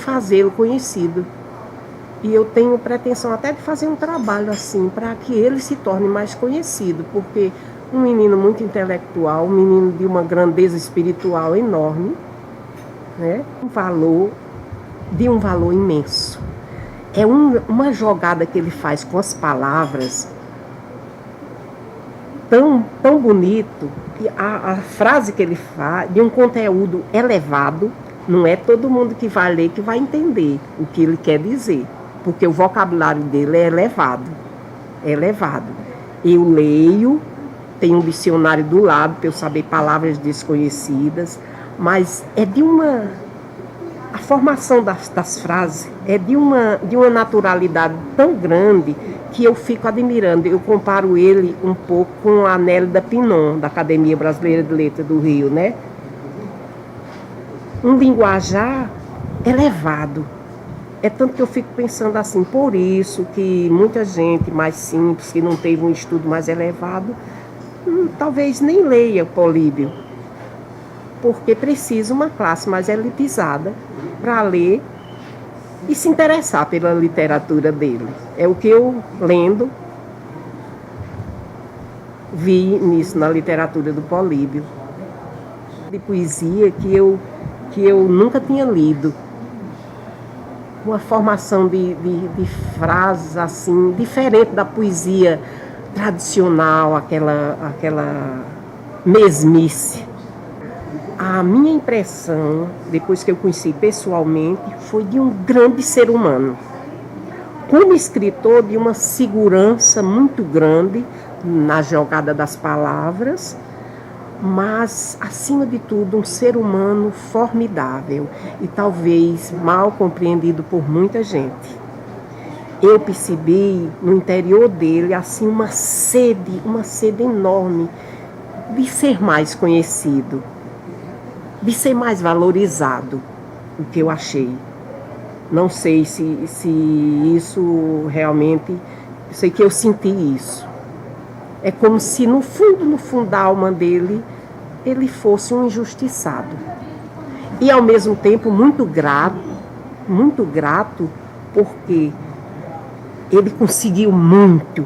fazê-lo conhecido. E eu tenho pretensão até de fazer um trabalho assim, para que ele se torne mais conhecido, porque um menino muito intelectual, um menino de uma grandeza espiritual enorme, né? De um valor imenso. É uma jogada que ele faz com as palavras tão bonito, que a frase que ele faz, de um conteúdo elevado, não é todo mundo que vai ler que vai entender o que ele quer dizer, porque o vocabulário dele é elevado. É elevado. Eu leio, tenho um dicionário do lado para eu saber palavras desconhecidas, mas é de uma... A formação das frases é de uma naturalidade tão grande que eu fico admirando. Eu comparo ele um pouco com a Nélida Pinon, da Academia Brasileira de Letras do Rio, né? Um linguajar elevado. É tanto que eu fico pensando assim, por isso que muita gente mais simples, que não teve um estudo mais elevado, talvez nem leia Políbio, porque precisa uma classe mais elitizada para ler e se interessar pela literatura dele. É o que eu, lendo, vi nisso na literatura do Políbio. De poesia que eu nunca tinha lido. Uma formação de frases assim, diferente da poesia tradicional, aquela mesmice. A minha impressão, depois que eu conheci pessoalmente, foi de um grande ser humano. Como escritor, de uma segurança muito grande na jogada das palavras, mas, acima de tudo, um ser humano formidável e talvez mal compreendido por muita gente. Eu percebi no interior dele assim uma sede enorme de ser mais conhecido, de ser mais valorizado, o que eu achei. Não sei se isso realmente... Eu sei que eu senti isso. É como se no fundo da alma dele, ele fosse um injustiçado. E ao mesmo tempo muito grato, porque ele conseguiu muito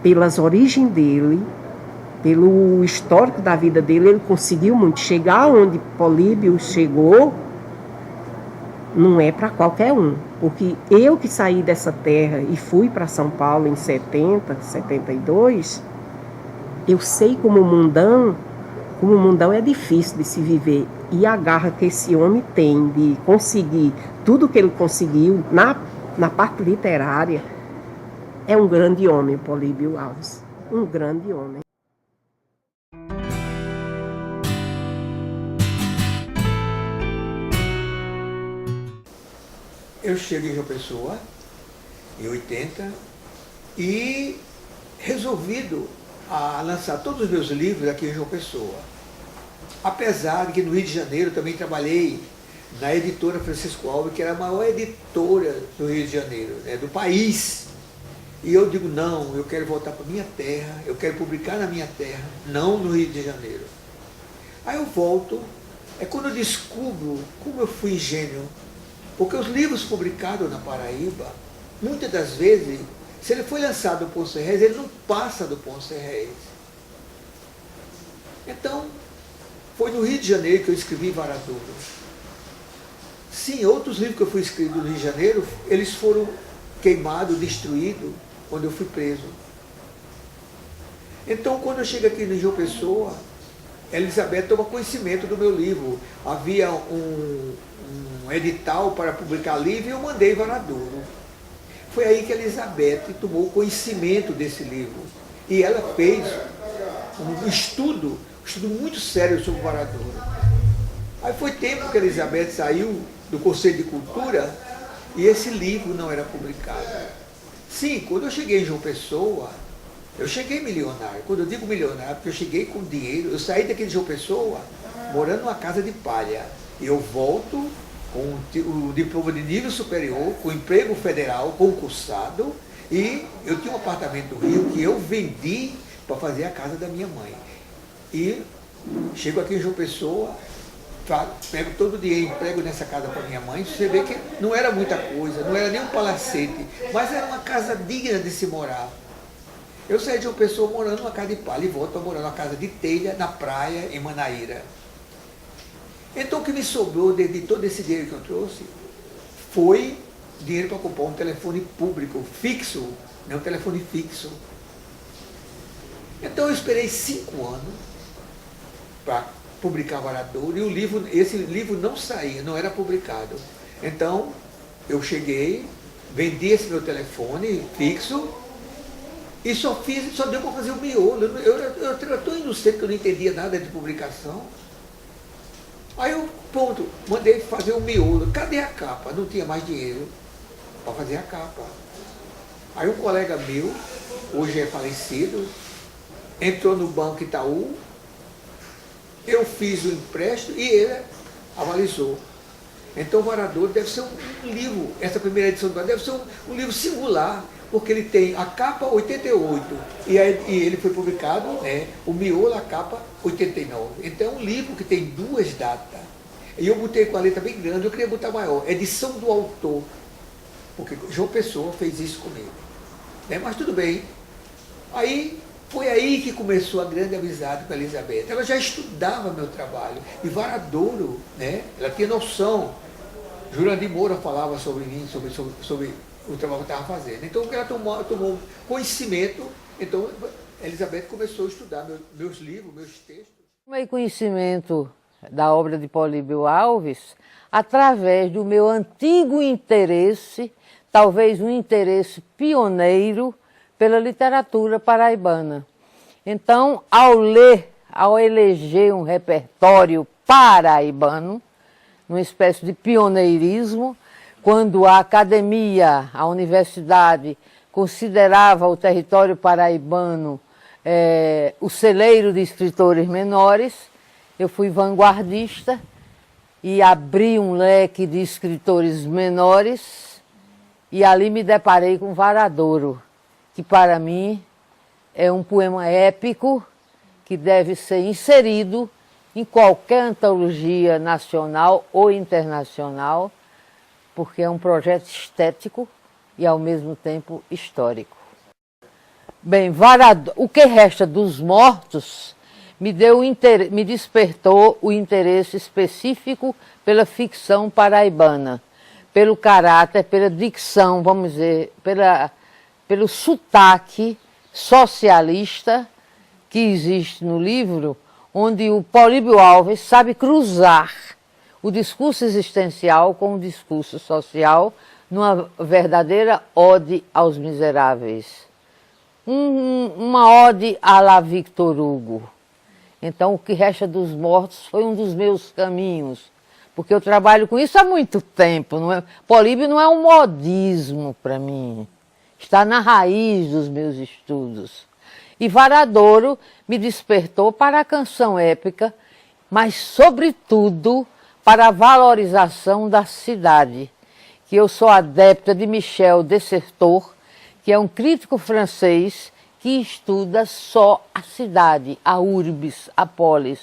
pelas origens dele, pelo histórico da vida dele, ele conseguiu muito. Chegar onde Políbio chegou não é para qualquer um, porque eu que saí dessa terra e fui para São Paulo em 70, 72, eu sei como o mundão é difícil de se viver. E a garra que esse homem tem de conseguir tudo que ele conseguiu na parte literária, é um grande homem, Políbio Alves. Um grande homem. Eu chego em João Pessoa, em 80, e resolvido a lançar todos os meus livros aqui em João Pessoa. Apesar de que no Rio de Janeiro também trabalhei na editora Francisco Alves, que era a maior editora do Rio de Janeiro, né, do país. E eu digo, não, eu quero voltar para a minha terra, eu quero publicar na minha terra, não no Rio de Janeiro. Aí eu volto, é quando eu descubro como eu fui ingênuo, porque os livros publicados na Paraíba, muitas das vezes, se ele foi lançado no Ponce Reis, ele não passa do Ponce Reis. Então, foi no Rio de Janeiro que eu escrevi Varadouro. Sim, outros livros que eu fui escrito no Rio de Janeiro, eles foram queimados, destruídos, quando eu fui preso. Então, quando eu chego aqui no João Pessoa, Elizabeth toma conhecimento do meu livro. Havia um edital para publicar livro e eu mandei Varadouro. Foi aí que a Elizabeth tomou conhecimento desse livro. E ela fez um estudo muito sério sobre Varadouro. Aí foi tempo que a Elizabeth saiu do Conselho de Cultura e esse livro não era publicado. Sim, quando eu cheguei em João Pessoa, eu cheguei milionário. Quando eu digo milionário, porque eu cheguei com dinheiro, eu saí daqui de João Pessoa morando numa casa de palha. E eu volto com o diploma de nível superior, com emprego federal, concursado, e eu tinha um apartamento no Rio que eu vendi para fazer a casa da minha mãe. E chego aqui em João Pessoa, pego todo dia e emprego nessa casa para minha mãe, você vê que não era muita coisa, não era nem um palacete, mas era uma casa digna de se morar. Eu saí de uma pessoa morando numa casa de palha e volto para morar numa casa de telha, na praia, em Manaíra. Então o que me sobrou de todo esse dinheiro que eu trouxe foi dinheiro para comprar um telefone público, fixo, não um telefone fixo. Então eu esperei 5 anos para publicar Varadouro e esse livro não saía, não era publicado. Então eu cheguei, vendi esse meu telefone fixo e só deu para fazer o miolo. Eu era tão inocente que eu não entendia nada de publicação. Aí eu, pronto, mandei fazer o miolo. Cadê a capa? Não tinha mais dinheiro para fazer a capa. Aí um colega meu, hoje é falecido, entrou no Banco Itaú, eu fiz o empréstimo e ele avalizou. Então o Varadouro deve ser um livro, essa primeira edição do Varadouro deve ser um livro singular, porque ele tem a capa 88, e ele foi publicado, né, o miolo, a capa 89. Então é um livro que tem 2 datas. E eu botei com a letra bem grande, eu queria botar maior, edição do autor, porque João Pessoa fez isso comigo. Né, mas tudo bem. Aí foi aí que começou a grande amizade com a Elizabeth. Ela já estudava meu trabalho. E Varadouro, né, ela tinha noção. Jurandir Moura falava sobre mim, sobre o trabalho que eu estava fazendo. Então ela tomou conhecimento. Então a Elizabeth começou a estudar meus livros, meus textos. Tomei conhecimento da obra de Políbio Alves através do meu antigo interesse, talvez um interesse pioneiro, pela literatura paraibana. Então, ao eleger um repertório paraibano, numa espécie de pioneirismo, quando a academia, a universidade, considerava o território paraibano o celeiro de escritores menores, eu fui vanguardista e abri um leque de escritores menores e ali me deparei com Varadouro, que para mim é um poema épico que deve ser inserido em qualquer antologia nacional ou internacional, porque é um projeto estético e ao mesmo tempo histórico. Bem, O que Resta dos Mortos me despertou o interesse específico pela ficção paraibana, pelo caráter, pela dicção, vamos dizer, pelo sotaque socialista que existe no livro, onde o Políbio Alves sabe cruzar o discurso existencial com o discurso social numa verdadeira ode aos miseráveis. Uma ode à la Victor Hugo. Então, O que Resta dos Mortos foi um dos meus caminhos, porque eu trabalho com isso há muito tempo. Políbio não é um modismo para mim. Está na raiz dos meus estudos. E Varadouro me despertou para a canção épica, mas, sobretudo, para a valorização da cidade, que eu sou adepta de Michel Dessertor, que é um crítico francês que estuda só a cidade, a urbis, a polis.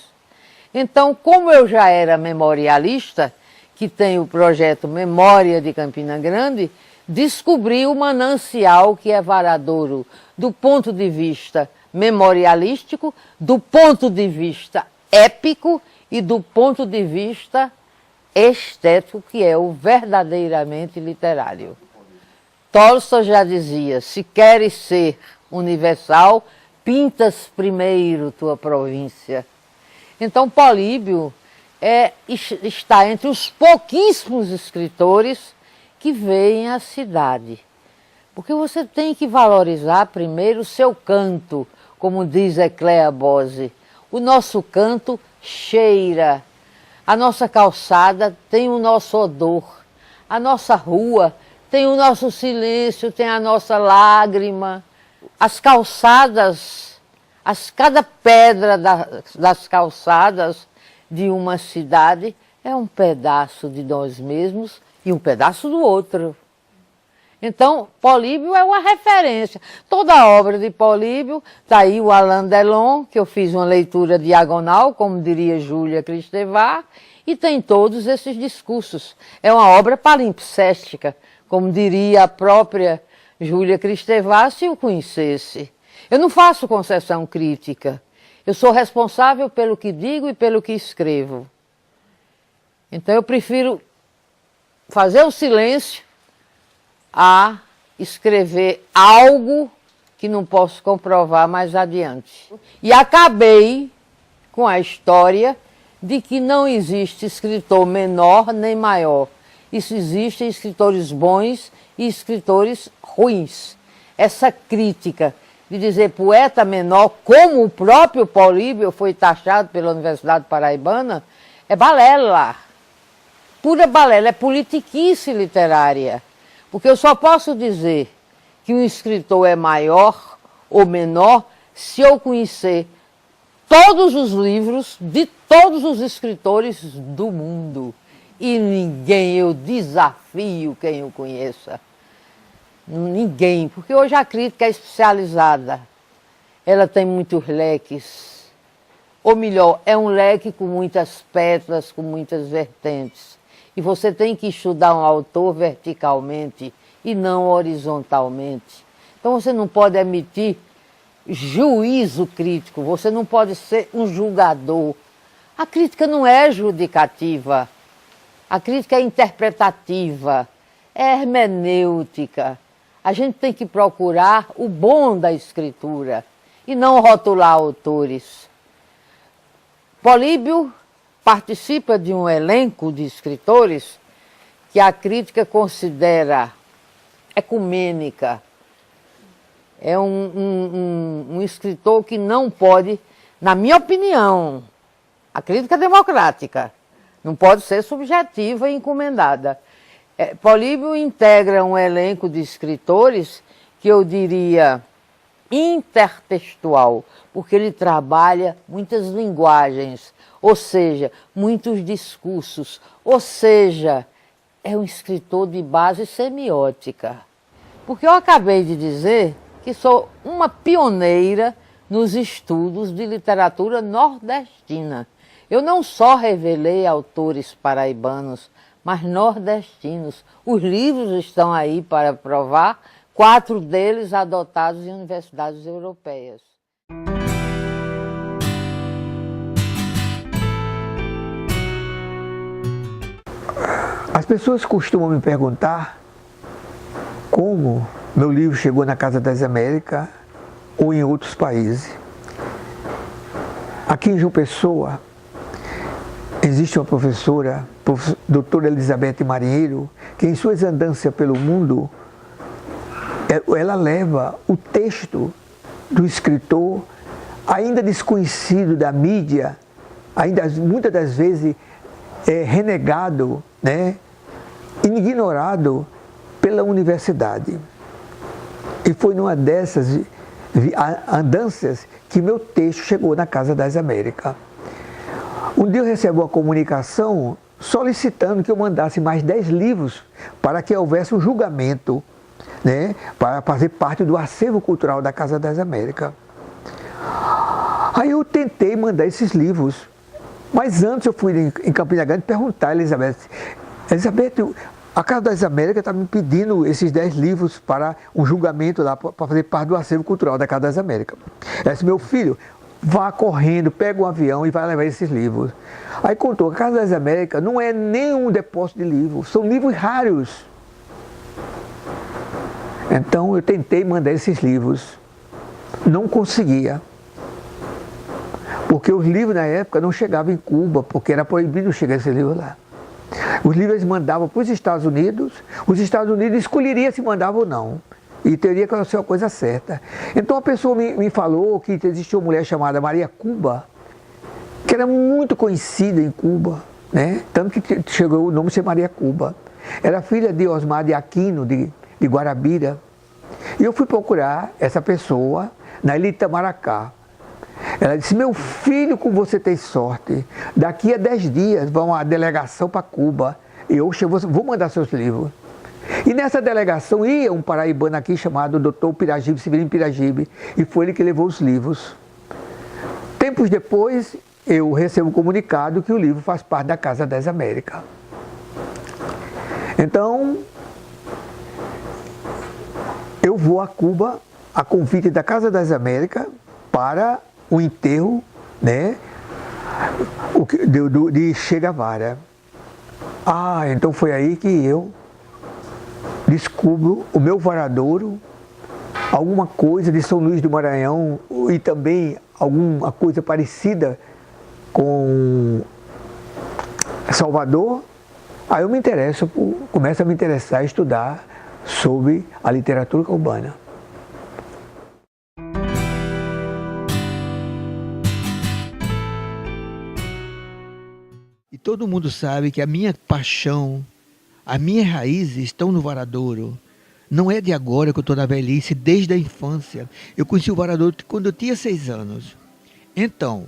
Então, como eu já era memorialista, que tem o projeto Memória de Campina Grande, descobri o manancial que é Varadouro, do ponto de vista memorialístico, do ponto de vista épico e do ponto de vista estético, que é o verdadeiramente literário. Tolstói já dizia, se queres ser universal, pintas primeiro tua província. Então Políbio está entre os pouquíssimos escritores que veem a cidade. Porque você tem que valorizar primeiro o seu canto, como diz Ecléa Bose. O nosso canto cheira, a nossa calçada tem o nosso odor, a nossa rua tem o nosso silêncio, tem a nossa lágrima. As calçadas, cada pedra das calçadas de uma cidade é um pedaço de nós mesmos e um pedaço do outro. Então, Políbio é uma referência. Toda a obra de Políbio, está aí o Alain Delon, que eu fiz uma leitura diagonal, como diria Júlia Cristevá, E tem todos esses discursos. É uma obra palimpséstica, como diria a própria Júlia Kristevá se o conhecesse. Eu não faço concessão crítica. Eu sou responsável pelo que digo e pelo que escrevo. Então eu prefiro fazer o silêncio a escrever algo que não posso comprovar mais adiante. E acabei com a história de que não existe escritor menor nem maior. Isso existem escritores bons e escritores ruins. Essa crítica de dizer poeta menor, como o próprio Políbio foi taxado pela Universidade Paraibana, é balela. Pura balela, é politiquice literária. Porque eu só posso dizer que um escritor é maior ou menor se eu conhecer todos os livros de todos os escritores do mundo. E ninguém, eu desafio quem o conheça. Ninguém, porque hoje a crítica é especializada. Ela tem muitos leques. Ou melhor, é um leque com muitas pétalas, com muitas vertentes. E você tem que estudar um autor verticalmente e não horizontalmente. Então você não pode emitir juízo crítico, você não pode ser um julgador. A crítica não é judicativa, a crítica é interpretativa, é hermenêutica. A gente tem que procurar o bom da escritura e não rotular autores. Políbio participa de um elenco de escritores que a crítica considera ecumênica. É um escritor que não pode, na minha opinião, a crítica democrática, não pode ser subjetiva e encomendada. Políbio integra um elenco de escritores que eu diria intertextual, porque ele trabalha muitas linguagens, ou seja, muitos discursos, ou seja, é um escritor de base semiótica. Porque eu acabei de dizer que sou uma pioneira nos estudos de literatura nordestina. Eu não só revelei autores paraibanos, mas nordestinos. Os livros estão aí para provar, 4 deles adotados em universidades europeias. As pessoas costumam me perguntar como meu livro chegou na Casa das Américas ou em outros países. Aqui em João Pessoa, existe uma professora, doutora Elizabeth Marinheiro, que em suas andanças pelo mundo, ela leva o texto do escritor, ainda desconhecido da mídia, ainda muitas das vezes renegado, né, ignorado pela universidade. E foi numa dessas andanças que meu texto chegou na Casa das Américas. Um dia eu recebi uma comunicação solicitando que eu mandasse mais 10 livros para que houvesse um julgamento, né, para fazer parte do acervo cultural da Casa das Américas. Aí eu tentei mandar esses livros, mas antes eu fui em Campina Grande perguntar a Elizabeth, a Casa das Américas está me pedindo esses 10 livros para um julgamento lá, para fazer parte do acervo cultural da Casa das Américas. Ela disse, meu filho, vá correndo, pega um avião e vai levar esses livros. Aí contou, a Casa das Américas não é nenhum depósito de livros, são livros raros. Então eu tentei mandar esses livros, não conseguia. Porque os livros na época não chegavam em Cuba, porque era proibido chegar esses livros lá. Os livros eles mandavam para os Estados Unidos escolheriam se mandavam ou não. E teria que ser uma coisa certa. Então a pessoa me falou que existia uma mulher chamada Maria Cuba, que era muito conhecida em Cuba, né? Tanto que chegou o nome de ser Maria Cuba. Era filha de Osmar de Aquino, de Guarabira. E eu fui procurar essa pessoa na ilha de Itamaracá. Ela disse, meu filho, como você tem sorte, daqui a 10 dias vão uma delegação para Cuba, e eu vou mandar seus livros. E nessa delegação ia um paraibano aqui chamado Dr. Piragibe, Severino Piragibe, e foi ele que levou os livros. Tempos depois, eu recebo o comunicado que o livro faz parte da Casa das Américas. Então, eu vou a Cuba a convite da Casa das Américas para o enterro, né, de Che Guevara. Então foi aí que eu descubro o meu varadouro, alguma coisa de São Luís do Maranhão e também alguma coisa parecida com Salvador. Aí eu começo a me interessar, a estudar sobre a literatura cubana. E todo mundo sabe que a minha paixão, as minhas raízes estão no varadouro. Não é de agora que eu estou na velhice, desde a infância. Eu conheci o varadouro quando eu tinha 6 anos. Então,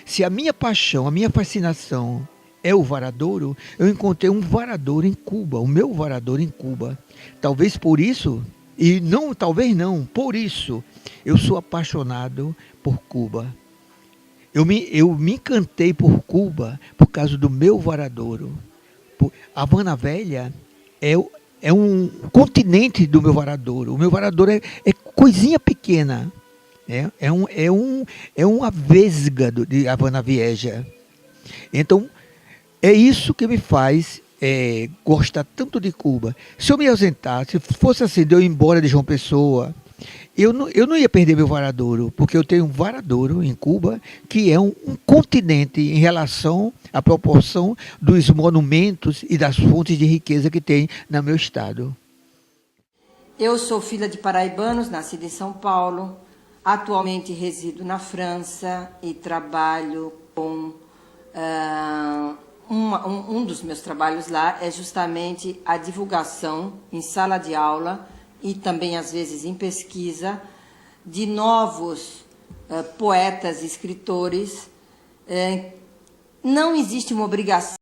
se a minha paixão, a minha fascinação é o varadouro, eu encontrei um varadouro em Cuba, o meu varadouro em Cuba. Talvez por isso, e não, talvez não, por isso, eu sou apaixonado por Cuba. Eu me encantei por Cuba por causa do meu varadouro. A Havana Velha é um continente do meu varadouro. O meu varadouro é coisinha pequena. É uma vesga de Havana Vieja. Então, é isso que me faz gostar tanto de Cuba. Se eu me ausentar, se fosse assim, de eu ir embora de João Pessoa, eu não ia perder meu varadouro, porque eu tenho um varadouro em Cuba que é um continente em relação à proporção dos monumentos e das fontes de riqueza que tem no meu estado. Eu sou filha de paraibanos, nascida em São Paulo. Atualmente resido na França e trabalho com... Um dos meus trabalhos lá é justamente a divulgação em sala de aula e também, às vezes, em pesquisa, de novos poetas e escritores. Não existe uma obrigação